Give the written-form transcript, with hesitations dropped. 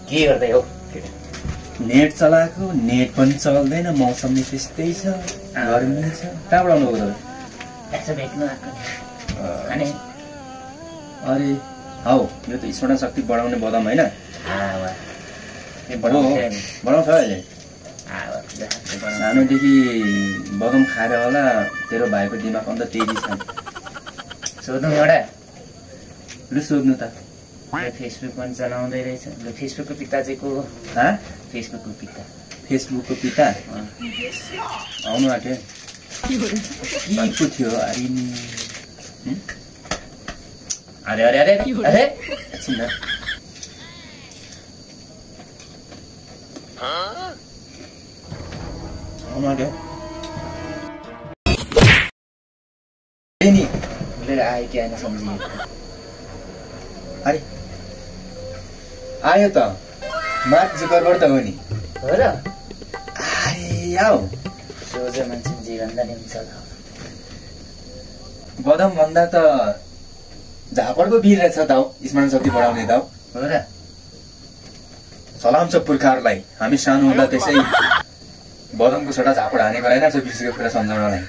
के गर्दै हो? नेट चलाएको, नेट पनि चल्दैन, मौसम नि त्यस्तै छ, गर्मी छ। कहाँबाट आउनु भएको तपाईँ? यसो भेट्नु आएको अनि अरे हौ यो त स्मरण शक्ति बढाउने बदाम होइन? बढाउँछ अहिले। सानोदेखि बदाम खाएर होला तेरो भाइको दिमाग अन्त तेजी छ। सोध्नु एउटा लु सोध्नु त। फेसबुक पनि चलाउँदै रहेछ। फेसबुकको पिता चाहिँ को हो? फेसबुकको पिता। फेसबुकको पिता आउनु आँट्यो। के थियो? अरे अरे अरे अरे एकछिन आउनु आँट्यो। नि लिएर आयो कि आएन सम्झिएको। अरे आयो त, मार्क जुकरबर्ग त हो नि। हो र? अरे आऊ। सोझो मान्छे जीवनदा नि हुन्छ होला। बदाम भन्दा त झापडको वीर रहेछ त स्मरण शक्ति बढाउने त। हो र? सलाम छ पुर्खाहरूलाई। हामी सानो हुँदा त्यसै बदामको छोटा झापड हानेको रहेन। बिर्सेको कुरा सम्झाउनलाई।